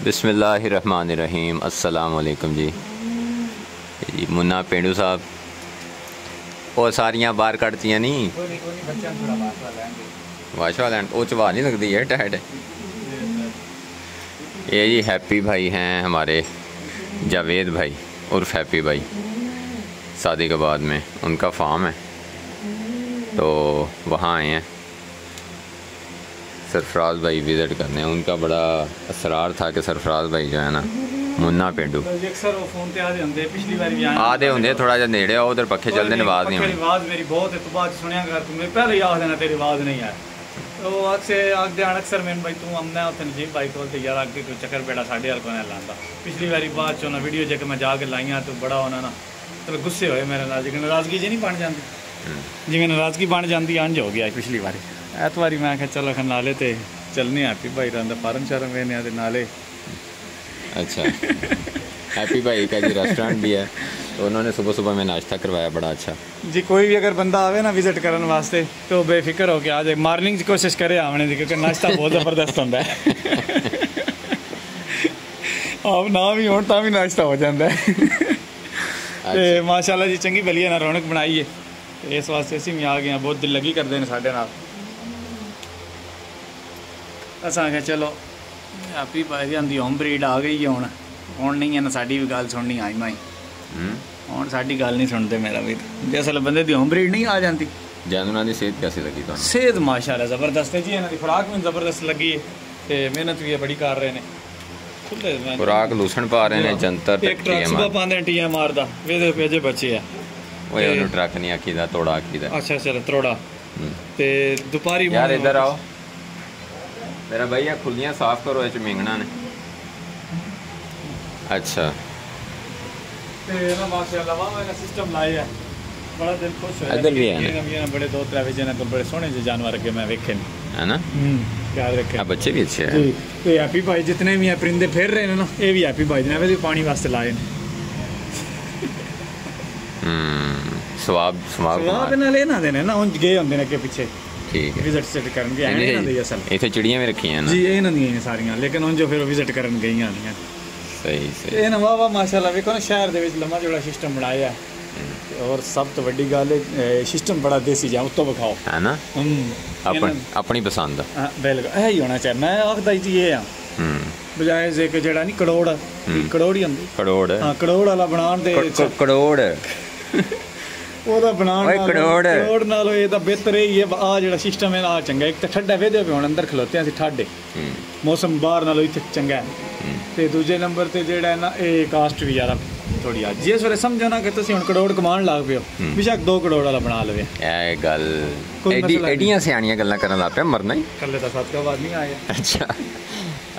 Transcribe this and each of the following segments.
बिस्मिल्लाहिर्रहमानिर्रहीम। अस्सलाम वालेकुम जी। मुन्ना पेंडू साहब और सारियां बाहर कटतियां नहीं वाशवा लैंड वो चबा नहीं लगती है टैट। ये जी हैप्पी भाई हैं हमारे, जावेद भाई उर्फ हैप्पी भाई, सादिकाबाद में उनका फार्म है, तो वहाँ आए हैं सरफराज भाई विज़िट करने। उनका बड़ा असरार था कि सरफराज भाई जो है ना मुन्ना पेंडू आधे होंगे थोड़ा जहा नेड़े आओ, उधर पखे चलते ने, आवाज़ नहीं होनी। आवाज़ मेरी बहुत है तो बाद सुनिया कर, तुम्हें पहले याद देना तेरी आवाज़ नहीं है तो अक्सर मैंने भाई तू आमना उत्थे नजीब भाई को यार अगे कोई चक्कर पेड़ा साढ़े हल को लाता। पिछली बारी बाद चो ना वीडियो जब मैं जाके लाइया तो बड़ा होना ना तो गुस्से होए मेरे नाल, जिवें नाराज़गी जी नहीं बन जाती, जिवें नाराज़गी बन जाती अंज हो गया पिछली बारी। ऐतवारी मैं आख्या चलो खन नाले तो चलने हैप्पी भाई रहा फार्म शारम वेने नाले। अच्छा हैप्पी भाई का जी रेस्टोरेंट भी है, तो उन्होंने सुबह सुबह में नाश्ता करवाया बड़ा अच्छा जी। कोई भी अगर बंदा आवे ना विजिट करने वास्ते तो बेफिक्र हो के आ जाए, मॉर्निंग की कोशिश करे आने की, क्योंकि नाश्ता बहुत ज़बरदस्त होता है। आप ना भी हो भी नाश्ता हो जाता है। तो माशाल्लाह जी चंगी भली है ना रौनक बनाई है, तो इस वास्ते असीं भी आ गए हैं, बहुत दिल लगी करते हैं साढ़े नाल। असां आख्या चलो हैप्पी भाई आंदी होम ब्रीड आ गई है, हुण नहीं है ना साडी भी गल सुननी आई माई, हुण साडी गल नहीं सुनते मेरा भी। असल बंदे दी होम ब्रीड नहीं आ जाती। जानवरां दी सेहत कैसी लगी तुहानूं? सेहत माशाल्लाह ज़बरदस्त है जी, इन्हां दी खुराक भी ज़बरदस्त लगी है, ते मेहनत भी बड़ी कर रहे हैं। खुराक लूसण पा रहे हैं, जंतर एक ट्रक सुबह पांदे टीया मारदा वेदे पेजे बचे है। ओए ओनू ट्रक नहीं आखीदा, तोड़ा आखीदा। अच्छा चलो तोड़ा। ते दोपहरी यार इधर आओ मेरा भैया, खुलियां साफ करो, इच मिंगना ने। अच्छा ते ना माशाल्लाह वाह मैंने सिस्टम लाया है, बड़ा दिल खुश होया। इधर भी है बड़े दो त्रै जिन्हां को बड़े सोहने जानवर के मैं वेखे है ना, याद रखे। बच्चे भी अच्छे हैं। तो हैप्पी भाई जितने भी हैं परिंदे फिर रहे हैं ना, ये भी हैप्पी भाई ने भी पानी वास्ते लाए ने। स्वाब ना लेना देने ना, उंज गए होंदे ने अगे पीछे ठीक है विजिट सिट करन गए हैं ना दी असल। इथे चिड़ियां भी रखी हैं ना जी, इन्हां दी सारियां, लेकिन उंज फिर विजिट करन गईयां नहीं। सही सही। ये ना वाह वाह माशाल्लाह वेखो ना, शहर दे विच लम्मा जोड़ा सिस्टम बनाया है, और सब तो बड़ी गल है सिस्टम बड़ा देसी जा उत्तों विखाओ है ना, अपनी पसंद। बिल्कुल यही होना चाहिए। मैं आखदा जी ये हां बजाय जे के जेड़ा नहीं करोड़ करोड़ ही होंदी, करोड़ हां करोड़ वाला बनाण दे करोड़ ओदा बनाण करोड़ नाल एदा बेहतर ही है आ जेड़ा सिस्टम है आ चंगा। एक तो ठंडा वेदे पे हुण अंदर खलोते हैं ठाडे, मौसम बाहर नालों इत्थे चंगा है। ते दूजे नंबर ते जेड़ा है ना ये कास्ट भी यार थोड़ी आ जिस वे समझो ना कि तुसीं हुण करोड़ कमान लग पियो, बेशक 2 करोड़ वाला बना लवे। ए गल एडियां सियाणियां गल्लां करन लग पिया, मरना ही कल्ले दा साथ का बात नहीं आया। अच्छा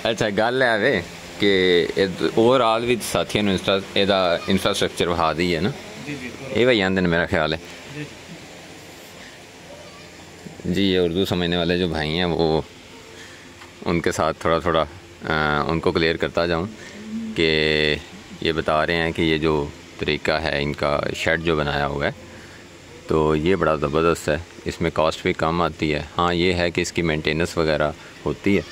अच्छा गल है वे कि ओवरऑल भी साथियों ने इंफ्रास्ट्रक्चर वहा दी है ना, ये भाई आंदे मेरा ख्याल है जी। ये उर्दू समझने वाले जो भाई हैं वो उनके साथ थोड़ा थोड़ा उनको क्लियर करता जाऊं कि ये बता रहे हैं कि ये जो तरीका है इनका शेड जो बनाया हुआ है, तो ये बड़ा ज़बरदस्त है, इसमें कॉस्ट भी कम आती है। हाँ ये है कि इसकी मेंटेनेंस वगैरह होती है,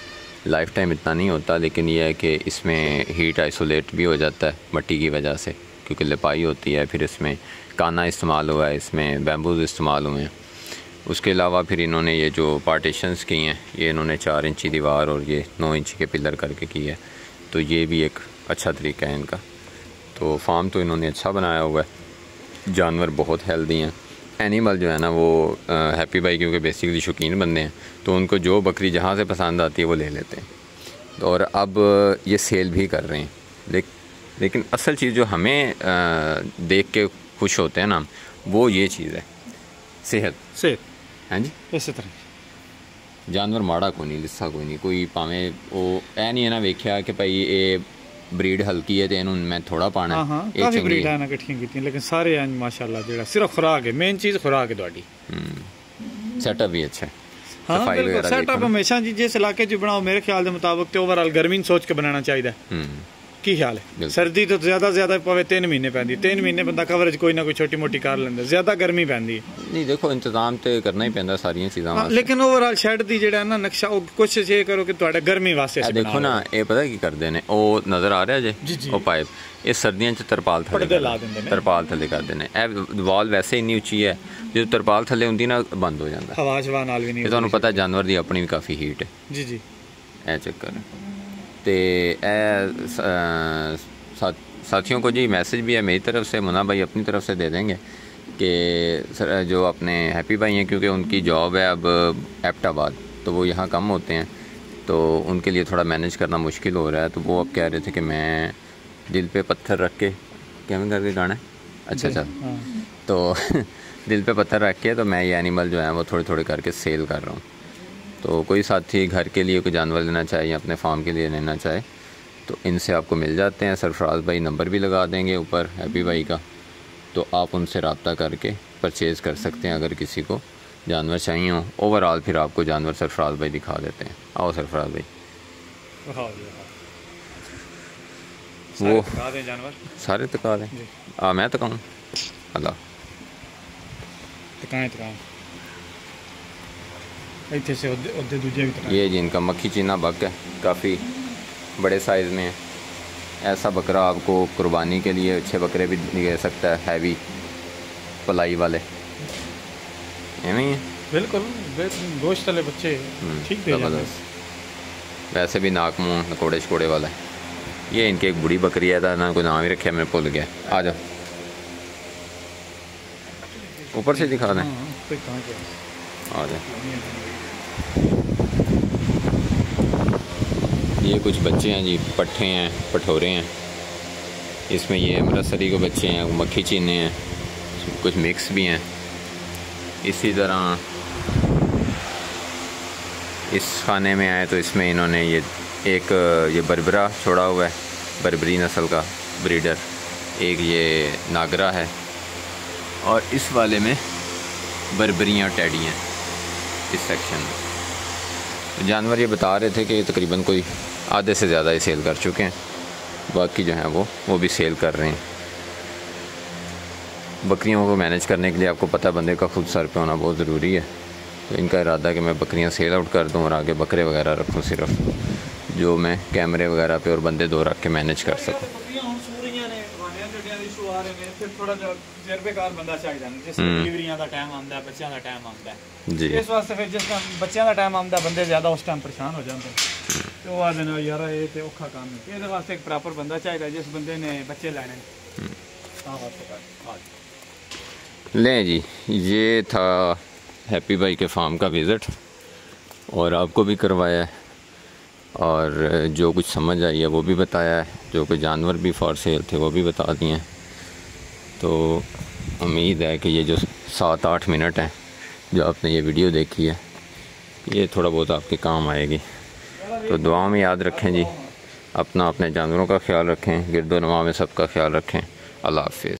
लाइफ टाइम इतना नहीं होता, लेकिन ये है कि इसमें हीट आइसोलेट भी हो जाता है मट्टी की वजह से, क्योंकि लिपाई होती है। फिर इसमें काना इस्तेमाल हुआ है, इसमें बैम्बूज इस्तेमाल हुए हैं। उसके अलावा फिर इन्होंने ये जो पार्टीशंस की हैं, ये इन्होंने 4 इंची दीवार और ये 9 इंची के पिलर करके की है, तो ये भी एक अच्छा तरीका है इनका। तो फार्म तो इन्होंने अच्छा बनाया हुआ है, जानवर बहुत हेल्दी हैं। एनिमल जो है ना वो हैप्पी भाई क्योंकि बेसिकली शौकीन बंदे हैं, तो उनको जो बकरी जहाँ से पसंद आती है वो ले लेते हैं, और अब ये सेल भी कर रहे हैं। लेकिन असल चीज़ जो हमें देख के खुश होते हैं ना, वो ये चीज़ है सेहत। हाँ जी, इस तरह जानवर माड़ा कोई नहीं, लिस्सा कोई नहीं, कोई भावें वो ऐ नहीं है ना वेख्या कि भाई ये ब्रीड हल्की है तो इन्हूं मैं थोड़ा पाना। हाँ काफ़ी ब्रीड है ना इकट्ठियां कीतियां, लेकिन सारे हैं माशाल्लाह जेड़ा सिर्फ खुराक है, मेन चीज़ खुराक है तुहाडी। सेटअप भी अच्छा है। हाँ बिल्कुल सेटअप हमेशा जी जिस इलाके च बनाओ मेरे ख्याल के मुताबिक तो ओवरऑल गर्मी सोच के बनाना चाहिए। की ख्याल है? सर्दी तो ज़्यादा से ज़्यादा पवे 3 महीने पैंदी, 3 महीने बंदा कवरेज कोई ना कोई छोटी मोटी कर लेंदा, ज़्यादा गर्मी पैंदी नहीं। देखो इंतजाम तो करना ही पैंदा सारियां चीज़ां, लेकिन ओवरऑल शेड दी जेड़ा ना नक्शा कोशिश ये करो कि तुहाडे गर्मी वास्ते देखो ना, ये पता की करते हैं, वो नज़र आ रहा है जी वो पाइप, ये सर्दियों तरपाल थले ला देंगे, तरपाल थले कर देने। वाल वैसे इन्नी उच्ची है, जो तरपाल थले होंगी ना बंद हो जाता, हवा शवा नाल भी नहीं। तुहानू पता जानवर की अपनी भी काफ़ी हीट है जी जी, ए चक्कर है। तो साथियों को जी मैसेज भी है मेरी तरफ से, मुन्ना भाई अपनी तरफ से दे देंगे कि जो अपने हैप्पी भाई हैं, क्योंकि उनकी जॉब है अब एबटाबाद, तो वो यहाँ कम होते हैं, तो उनके लिए थोड़ा मैनेज करना मुश्किल हो रहा है। तो वो अब कह रहे थे कि मैं दिल पे पत्थर रख के, क्या मैं करके गाना है, अच्छा अच्छा, तो दिल पे पत्थर रख के तो मैं ये एनिमल जो है वो थोड़े थोड़े करके सेल कर रहा हूँ। तो कोई साथी घर के लिए कोई जानवर लेना चाहे या अपने फार्म के लिए लेना चाहे तो इनसे आपको मिल जाते हैं। सरफराज भाई नंबर भी लगा देंगे ऊपर हैप्पी भाई का, तो आप उनसे रब्ता करके परचेज़ कर सकते हैं अगर किसी को जानवर चाहिए हो। ओवरऑल फिर आपको जानवर सरफराज भाई दिखा देते हैं। आओ सरफराज भाई, वो जानवर सारे तका दें, मैं तकाऊँ, अल्लाह ये जी इनका मक्खी चीना बक है, काफ़ी बड़े साइज़ में है। ऐसा बकरा आपको कुर्बानी के लिए अच्छे बकरे भी दे सकता है, हैवी पलाई वाले, एवं ही है बिल्कुल गोश्त वाले बच्चे ठीक दे जाते हैं। वैसे भी नाक मुँह नकोड़े शकोड़े वाला है। ये इनकी एक बूढ़ी बकरी है, था ना कोई नाम ही रखा, मैं भूल गया। आ जाओ ऊपर से दिखा दें, आ जाए। ये कुछ बच्चे हैं जी, पट्ठे हैं, पठोरे हैं, इसमें ये मरसरी के बच्चे हैं, मक्खी चीने हैं, कुछ मिक्स भी हैं। इसी तरह इस खाने में आए तो इसमें इन्होंने ये बरबरा छोड़ा हुआ है, बरबरी नस्ल का ब्रीडर, एक ये नागरा है, और इस वाले में बरबरियाँ टैडियाँ इस सेक्शन में। जानवर ये बता रहे थे कि तकरीबन कोई आधे से ज़्यादा ही सेल कर चुके हैं, बाकी जो हैं वो भी सेल कर रहे हैं। बकरियों को मैनेज करने के लिए आपको पता है बंदे का खुद सर पे होना बहुत ज़रूरी है। तो इनका इरादा है कि मैं बकरियां सेल आउट कर दूं और आगे बकरे वगैरह रखूं, सिर्फ जो मैं कैमरे वगैरह पे और बंदे दो रख के मैनेज कर सकूं। जी इस वास्ते फिर जिस टाइम बच्चों का टाइम आता बंदे ज़्यादा उस टाइम परेशान हो जाते हैं, तो वो आते यार ये तो औखा काम है। ये वास्ते एक प्रॉपर बंदा चाहिए जिस बंदे ने बच्चे लाने। लें जी, ये था हैप्पी भाई के फार्म का विज़िट और आपको भी करवाया है, और जो कुछ समझ आई है वो भी बताया है, जो कोई जानवर भी फॉर सेल थे वो भी बता दिए हैं। तो उम्मीद है कि ये जो 7-8 मिनट हैं जो आपने ये वीडियो देखी है, ये थोड़ा बहुत आपके काम आएगी। तो दुआ में याद रखें जी, अपने जानवरों का ख्याल रखें, गिरदो नवा में सबका ख्याल रखें। अल्लाह हाफ़िज़।